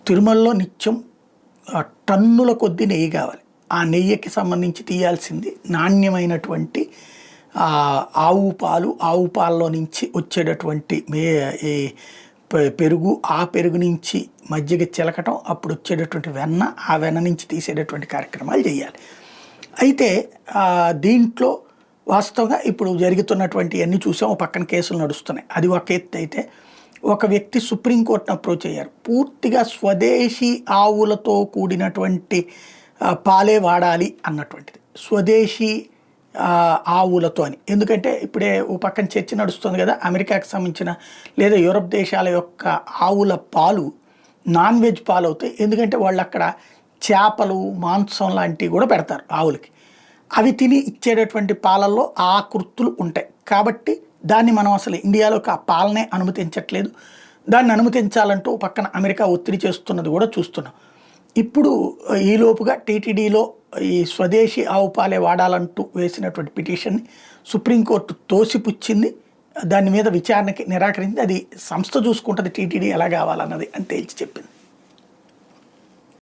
తిరుమలలో నిత్యం టన్నుల కొద్ది నెయ్యి కావాలి. ఆ నెయ్యికి సంబంధించి తీయాల్సింది నాణ్యమైనటువంటి ఆవు పాలు, ఆవు పాలలో నుంచి వచ్చేటటువంటి ఈ పెరుగు, ఆ పెరుగు నుంచి మజ్జిగ చిలకటం, అప్పుడు వచ్చేటటువంటి వెన్న, ఆ వెన్న నుంచి తీసేటటువంటి కార్యక్రమాలు చేయాలి. అయితే దీంట్లో వాస్తవంగా ఇప్పుడు జరుగుతున్నటువంటి అన్నీ చూసాం. ఒక పక్కన కేసులు నడుస్తున్నాయి. అది ఒక ఎత్తు అయితే, ఒక వ్యక్తి సుప్రీంకోర్టును అప్రోచ్ అయ్యారు. పూర్తిగా స్వదేశీ ఆవులతో కూడినటువంటి పాలే వాడాలి అన్నటువంటిది, స్వదేశీ ఆవులతో అని. ఎందుకంటే ఇప్పుడే ఓ పక్కన చర్చ నడుస్తుంది కదా, అమెరికాకి సంబంధించిన లేదా యూరప్ దేశాల యొక్క ఆవుల పాలు నాన్ వెజ్ పాలు అవుతాయి. ఎందుకంటే వాళ్ళు అక్కడ చేపలు, మాంసం లాంటివి కూడా పెడతారు ఆవులకి. అవి తిని ఇచ్చేటటువంటి పాలల్లో ఆ కృత్తులు ఉంటాయి. కాబట్టి దాన్ని మనం అసలు ఇండియాలోకి ఆ పాలనే అనుమతించట్లేదు. దాన్ని అనుమతించాలంటూ పక్కన అమెరికా ఒత్తిడి చేస్తున్నది కూడా చూస్తున్నాం. ఇప్పుడు ఈలోపుగా టీటీడీలో ఈ స్వదేశీ ఆవు పాలే వాడాలంటూ వేసినటువంటి పిటిషన్ని సుప్రీంకోర్టు తోసిపుచ్చింది. దాని మీద విచారణకి నిరాకరించింది. అది సంస్థ చూసుకుంటుంది టీటీడీ ఎలా కావాలన్నది అని తేల్చి చెప్పింది.